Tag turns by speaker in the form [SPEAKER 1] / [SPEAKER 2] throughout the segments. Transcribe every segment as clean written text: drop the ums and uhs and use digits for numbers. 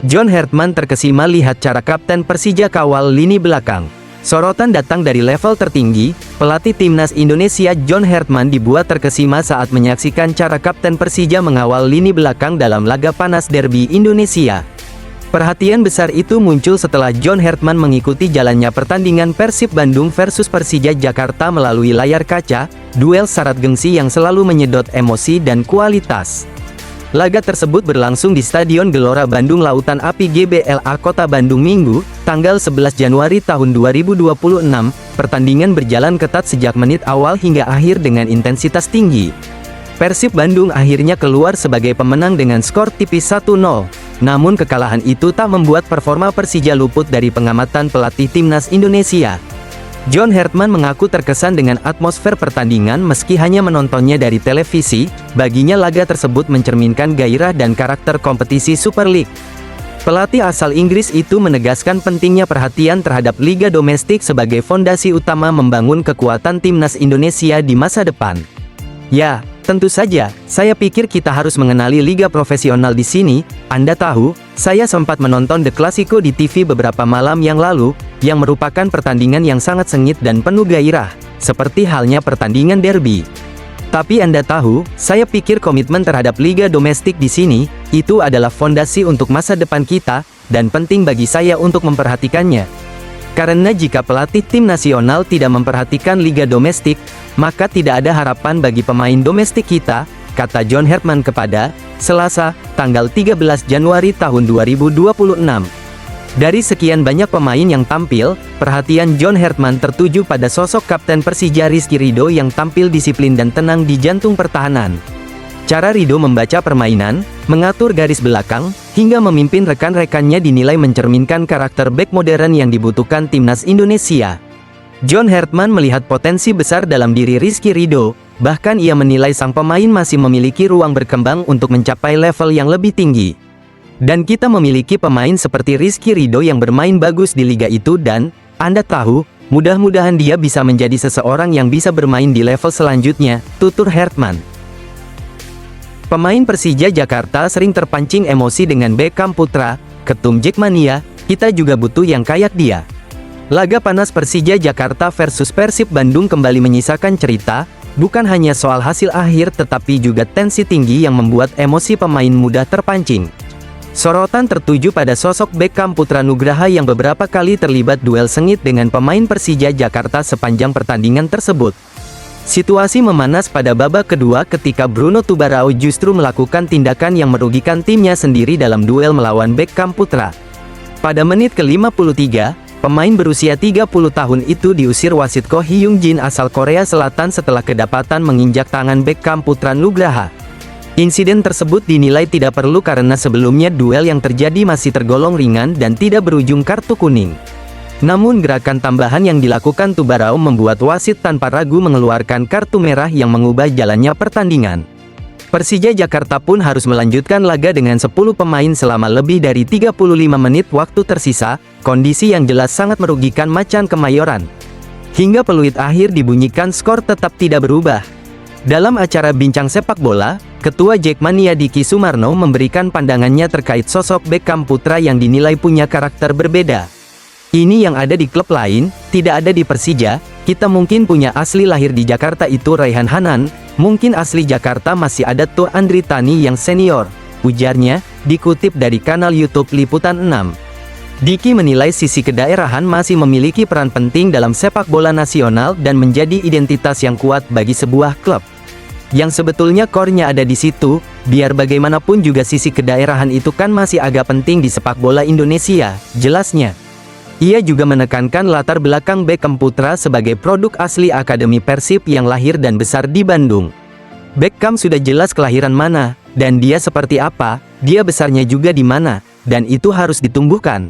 [SPEAKER 1] John Hartman terkesima lihat cara Kapten Persija kawal lini belakang. Sorotan datang dari level tertinggi, pelatih timnas Indonesia John Hartman dibuat terkesima saat menyaksikan cara Kapten Persija mengawal lini belakang dalam laga panas derby Indonesia. Perhatian besar itu muncul setelah John Hartman mengikuti jalannya pertandingan Persib Bandung versus Persija Jakarta melalui layar kaca, duel syarat gengsi yang selalu menyedot emosi dan kualitas. Laga tersebut berlangsung di Stadion Gelora Bandung Lautan Api GBLA Kota Bandung Minggu, tanggal 11 Januari tahun 2026. Pertandingan berjalan ketat sejak menit awal hingga akhir dengan intensitas tinggi. Persib Bandung akhirnya keluar sebagai pemenang dengan skor tipis 1-0. Namun kekalahan itu tak membuat performa Persija luput dari pengamatan pelatih timnas Indonesia. John Hartman mengaku terkesan dengan atmosfer pertandingan meski hanya menontonnya dari televisi. Baginya laga tersebut mencerminkan gairah dan karakter kompetisi Super League. Pelatih asal Inggris itu menegaskan pentingnya perhatian terhadap liga domestik sebagai fondasi utama membangun kekuatan timnas Indonesia di masa depan. Ya, tentu saja, saya pikir kita harus mengenali liga profesional di sini. Anda tahu, saya sempat menonton The Clasico di TV beberapa malam yang lalu, yang merupakan pertandingan yang sangat sengit dan penuh gairah, seperti halnya pertandingan derby. Tapi Anda tahu, saya pikir komitmen terhadap liga domestik di sini, itu adalah fondasi untuk masa depan kita, dan penting bagi saya untuk memperhatikannya. Karena jika pelatih tim nasional tidak memperhatikan liga domestik, maka tidak ada harapan bagi pemain domestik kita, kata John Hartman kepada Selasa, tanggal 13 Januari tahun 2026. Dari sekian banyak pemain yang tampil, perhatian John Hartman tertuju pada sosok Kapten Persija Rizky Ridho yang tampil disiplin dan tenang di jantung pertahanan. Cara Ridho membaca permainan, mengatur garis belakang, hingga memimpin rekan-rekannya dinilai mencerminkan karakter bek modern yang dibutuhkan timnas Indonesia. John Hartman melihat potensi besar dalam diri Rizky Ridho, bahkan ia menilai sang pemain masih memiliki ruang berkembang untuk mencapai level yang lebih tinggi. Dan kita memiliki pemain seperti Rizky Ridho yang bermain bagus di liga itu dan, Anda tahu, mudah-mudahan dia bisa menjadi seseorang yang bisa bermain di level selanjutnya, tutur Hartman. Pemain Persija Jakarta sering terpancing emosi dengan Beckham Putra, ketum Jackmania, kita juga butuh yang kayak dia. Laga panas Persija Jakarta versus Persib Bandung kembali menyisakan cerita, bukan hanya soal hasil akhir tetapi juga tensi tinggi yang membuat emosi pemain mudah terpancing. Sorotan tertuju pada sosok Beckham Putra Nugraha yang beberapa kali terlibat duel sengit dengan pemain Persija Jakarta sepanjang pertandingan tersebut. Situasi memanas pada babak kedua ketika Bruno Tubarao justru melakukan tindakan yang merugikan timnya sendiri dalam duel melawan Beckham Putra. Pada menit ke-53, pemain berusia 30 tahun itu diusir wasit Ko Hyung Jin asal Korea Selatan setelah kedapatan menginjak tangan Beckham Putra Nugraha. Insiden tersebut dinilai tidak perlu karena sebelumnya duel yang terjadi masih tergolong ringan dan tidak berujung kartu kuning. Namun gerakan tambahan yang dilakukan Tubarao membuat wasit tanpa ragu mengeluarkan kartu merah yang mengubah jalannya pertandingan. Persija Jakarta pun harus melanjutkan laga dengan 10 pemain selama lebih dari 35 menit waktu tersisa, kondisi yang jelas sangat merugikan Macan Kemayoran. Hingga peluit akhir dibunyikan skor tetap tidak berubah. Dalam acara Bincang Sepak Bola, Ketua Jackmania Diki Sumarno memberikan pandangannya terkait sosok Beckham Putra yang dinilai punya karakter berbeda. Ini yang ada di klub lain, tidak ada di Persija. Kita mungkin punya asli lahir di Jakarta itu Raihan Hanan, mungkin asli Jakarta masih ada tuh Andri Tani yang senior, ujarnya, dikutip dari kanal YouTube Liputan 6. Diki menilai sisi kedaerahan masih memiliki peran penting dalam sepak bola nasional dan menjadi identitas yang kuat bagi sebuah klub. Yang sebetulnya core-nya ada di situ, biar bagaimanapun juga sisi kedaerahan itu kan masih agak penting di sepak bola Indonesia, jelasnya. Ia juga menekankan latar belakang Beckham Putra sebagai produk asli Akademi Persib yang lahir dan besar di Bandung. Beckham sudah jelas kelahiran mana, dan dia seperti apa, dia besarnya juga di mana, dan itu harus ditumbuhkan.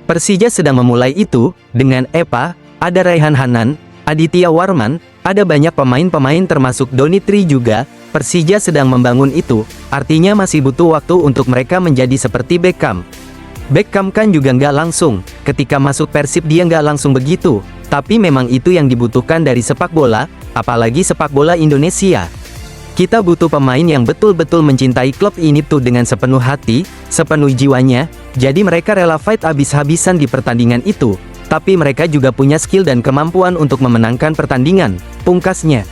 [SPEAKER 1] Persija sedang memulai itu, dengan Epa, ada Raihan Hanan, Aditya Warman, ada banyak pemain-pemain termasuk Donitri juga. Persija sedang membangun itu, artinya masih butuh waktu untuk mereka menjadi seperti Beckham. Beckham kan juga nggak langsung, ketika masuk Persib dia nggak langsung begitu, tapi memang itu yang dibutuhkan dari sepak bola, apalagi sepak bola Indonesia. Kita butuh pemain yang betul-betul mencintai klub ini tuh dengan sepenuh hati, sepenuh jiwanya, Jadi mereka rela fight abis-habisan di pertandingan itu. Tapi mereka juga punya skill dan kemampuan untuk memenangkan pertandingan, pungkasnya.